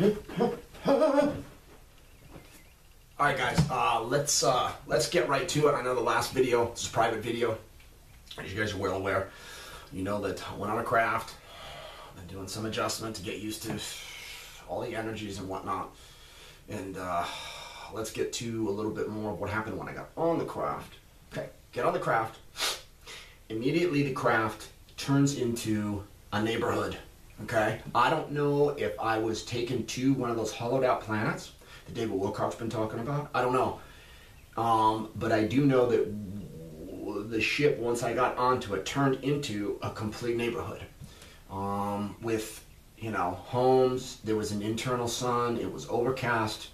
Alright guys, let's get right to it. I know the last video, this is a private video, as you guys are well aware. You know that I went on a craft, been doing some adjustment to get used to all the energies and whatnot. And let's get to a little bit more of what happened when I got on the craft. Okay, get on the craft. Immediately the craft turns into a neighborhood. Okay, I don't know if I was taken to one of those hollowed out planets that David Wilcock's been talking about. I don't know. But I do know that the ship, once I got onto it, turned into a complete neighborhood. With, you know, homes, there was an internal sun, it was overcast.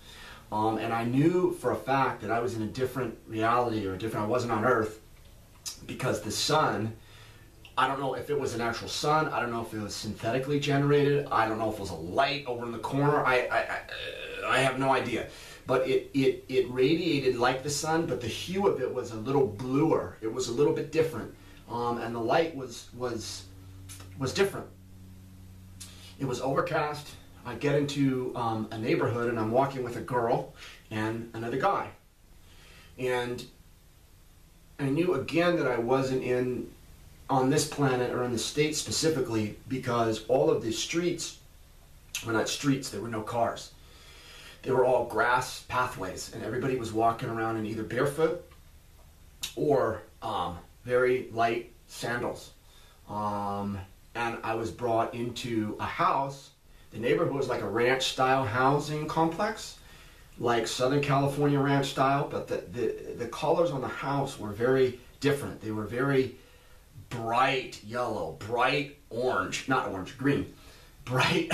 And I knew for a fact that I was in a different reality, or I wasn't on Earth, because the sun, I don't know if it was an actual sun, I don't know if it was synthetically generated, I don't know if it was a light over in the corner, I have no idea. But it radiated like the sun, but the hue of it was a little bluer. It was a little bit different. And the light was different. It was overcast. I get into a neighborhood and I'm walking with a girl and another guy. And I knew again that I wasn't on this planet or in the States specifically, because all of the streets were not streets, there were no cars. They were all grass pathways, and everybody was walking around in either barefoot or very light sandals. And I was brought into a house. The neighborhood was like a ranch-style housing complex, like Southern California ranch style, but the colors on the house were very different. They were very bright yellow, bright orange, not orange, green, bright,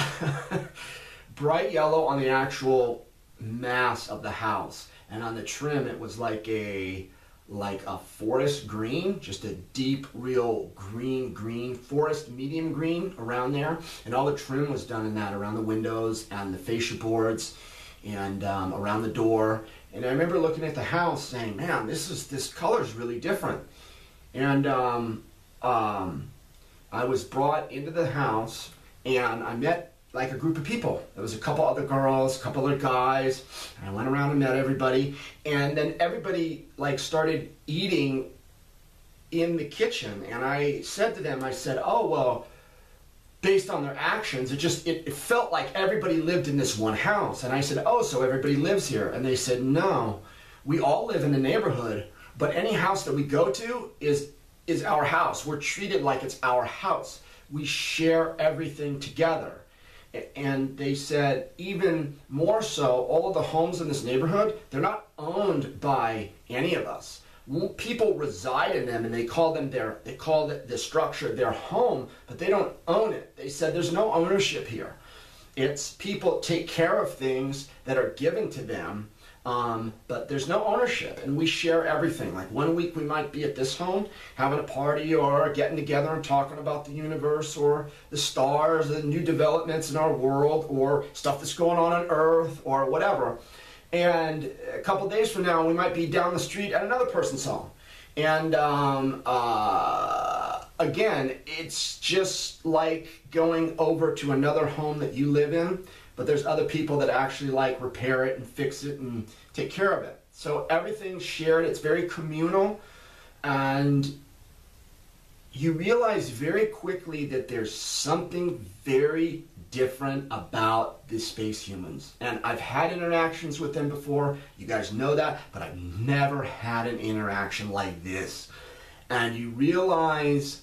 bright yellow on the actual mass of the house. And on the trim, it was like a forest green, just a deep, real green, forest medium green around there. And all the trim was done in that, around the windows and the fascia boards and around the door. And I remember looking at the house saying, man, this color is really different. And I was brought into the house and I met like a group of people. There was a couple other girls, a couple other guys, and I went around and met everybody. And then everybody like started eating in the kitchen. And I said to them, I said, oh, well, based on their actions, it felt like everybody lived in this one house. And I said, oh, so everybody lives here? And they said, no, we all live in the neighborhood, but any house that we go to is our house. We're treated like it's our house. We share everything together. And they said, even more so, all of the homes in this neighborhood, they're not owned by any of us. People reside in them, and they call the structure their home, but they don't own it. They said there's no ownership here. It's people take care of things that are given to them, but there's no ownership, and we share everything. Like 1 week we might be at this home having a party or getting together and talking about the universe or the stars, the new developments in our world, or stuff that's going on Earth or whatever. And a couple days from now we might be down the street at another person's home. And again, it's just like going over to another home that you live in, but there's other people that actually like repair it and fix it and take care of it. So everything's shared, it's very communal, and you realize very quickly that there's something very different about the space humans. And I've had interactions with them before, you guys know that, but I've never had an interaction like this. And you realize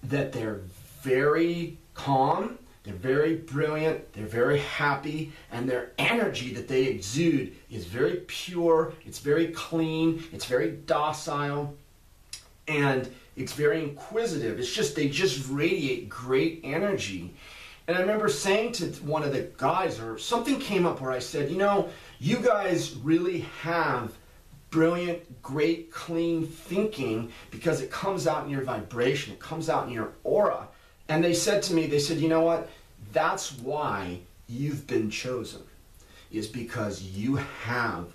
that they're very calm, they're very brilliant, they're very happy, and their energy that they exude is very pure, it's very clean, it's very docile, and it's very inquisitive. It's just, they just radiate great energy. And I remember saying to one of the guys, or something came up where I said, you know, you guys really have brilliant, great, clean thinking, because it comes out in your vibration, it comes out in your aura. And they said to me, they said, you know what, that's why you've been chosen, is because you have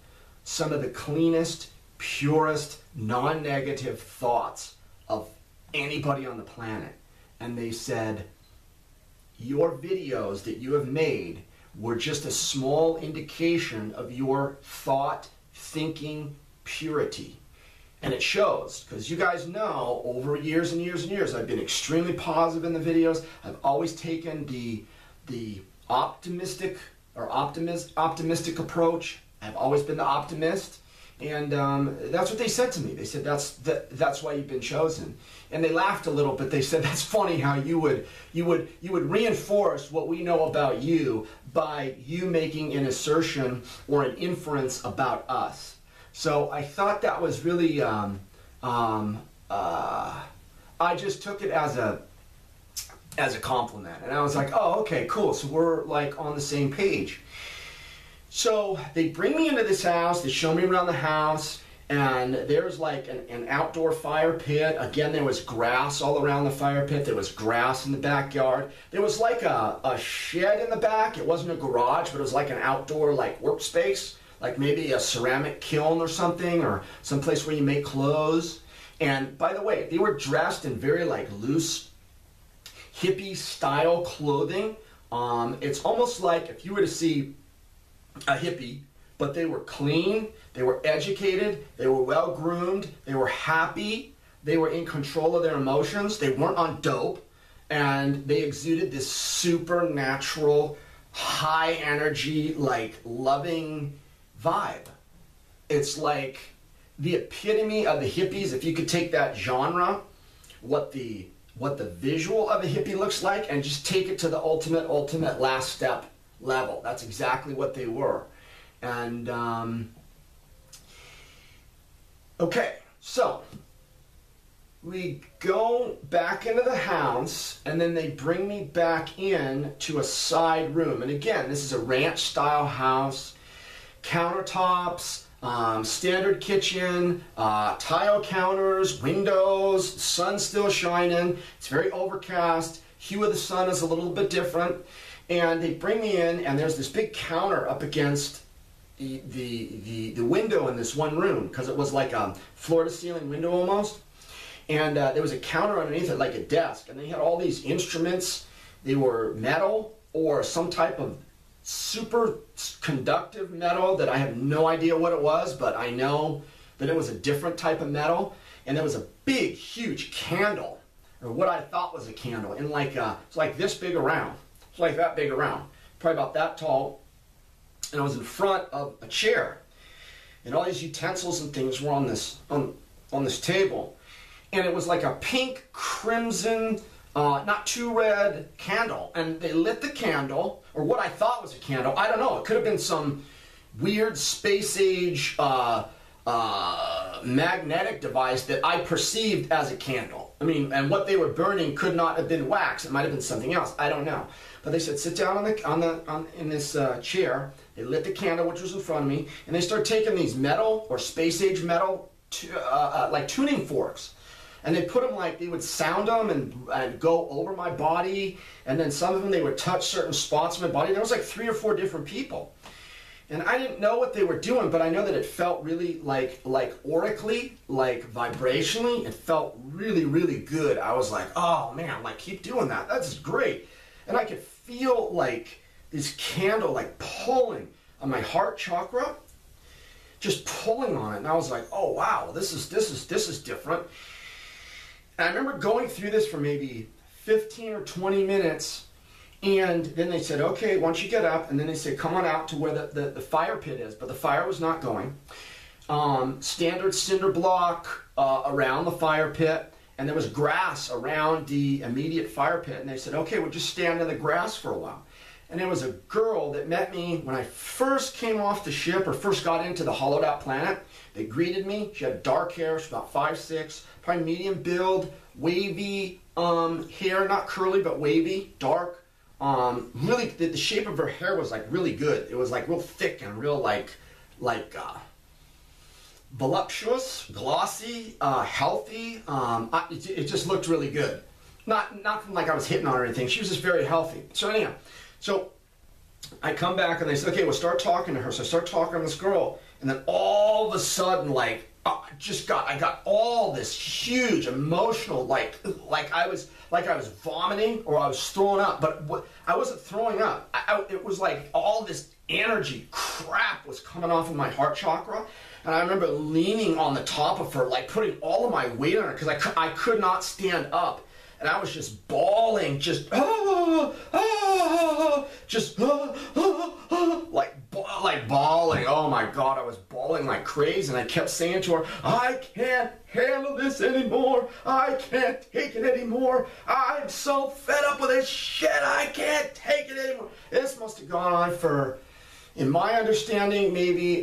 some of the cleanest, purest, non-negative thoughts of anybody on the planet. And they said, your videos that you have made were just a small indication of your thought, thinking, purity. And it shows, because you guys know, over years and years and years, I've been extremely positive in the videos. I've always taken the optimistic approach. I've always been the optimist. And that's what they said to me. They said, that's why you've been chosen. And they laughed a little bit. They said, that's funny how you would reinforce what we know about you by you making an assertion or an inference about us. So I thought that was really, I just took it as a compliment. And I was like, oh, okay, cool. So we're like on the same page. So they bring me into this house, they show me around the house, and there's like an outdoor fire pit. Again, there was grass all around the fire pit. There was grass in the backyard. There was like a shed in the back. It wasn't a garage, but it was like an outdoor like workspace, like maybe a ceramic kiln or something, or some place where you make clothes. And by the way, they were dressed in very like loose hippie style clothing. It's almost like if you were to see a hippie, but they were clean, they were educated, they were well groomed, they were happy, they were in control of their emotions, they weren't on dope, and they exuded this supernatural, high energy, like loving vibe. It's like the epitome of the hippies. If you could take that genre, what the visual of a hippie looks like, and just take it to the ultimate last step level. That's exactly what they were. And okay, so we go back into the house, and then they bring me back in to a side room. And again, this is a ranch style house, countertops, standard kitchen, tile counters, windows, sun still shining. It's very overcast. Hue of the sun is a little bit different. And they bring me in, and there's this big counter up against the window in this one room, because it was like a floor-to-ceiling window almost. And there was a counter underneath it, like a desk. And they had all these instruments. They were metal or some type of super conductive metal that I have no idea what it was, but I know that it was a different type of metal. And there was a big, huge candle, or what I thought was a candle, in like it's like this big around. Like that big around, probably about that tall, and I was in front of a chair, and all these utensils and things were on this table, and it was like a pink, crimson, not too red candle, and they lit the candle, or what I thought was a candle. I don't know. It could have been some weird space age magnetic device that I perceived as a candle. I mean, and what they were burning could not have been wax. It might have been something else. I don't know. But they said, sit down in this chair. They lit the candle, which was in front of me, and they started taking these metal or space age metal, like tuning forks, and they put them like, they would sound them and go over my body, and then some of them they would touch certain spots of my body. There was like 3 or 4 different people, and I didn't know what they were doing, but I know that it felt really like aurically, like vibrationally. It felt really, really good. I was like, oh man, like keep doing that. That's great. And I could feel like this candle like pulling on my heart chakra, just pulling on it. And I was like, oh wow, this is different. And I remember going through this for maybe 15 or 20 minutes. And then they said, okay, once you get up, and then they said, come on out to where the fire pit is. But the fire was not going. Standard cinder block around the fire pit. And there was grass around the immediate fire pit. And they said, okay, we'll just stand in the grass for a while. And there was a girl that met me when I first came off the ship, or first got into the hollowed out planet. They greeted me. She had dark hair. She was about 5'6", probably medium build, wavy hair, not curly, but wavy, dark. Really, the shape of her hair was like really good. It was like real thick and real like voluptuous, glossy, healthy. It just looked really good. Not like I was hitting on her or anything. She was just very healthy. So anyhow, so I come back and they said, okay, we'll start talking to her. So I start talking to this girl, and then all of a sudden, like I got all this huge emotional, like I was vomiting or I was throwing up, but I wasn't throwing up. It was like all this energy crap was coming off of my heart chakra, and I remember leaning on the top of her, like putting all of my weight on her because I could not stand up, and I was just bawling, just like bawling. Oh my God, I was bawling like crazy, and I kept saying to her, I can't handle this anymore. I can't take it anymore. I'm so fed up with this shit. I can't take it anymore. This must have gone on for, in my understanding, maybe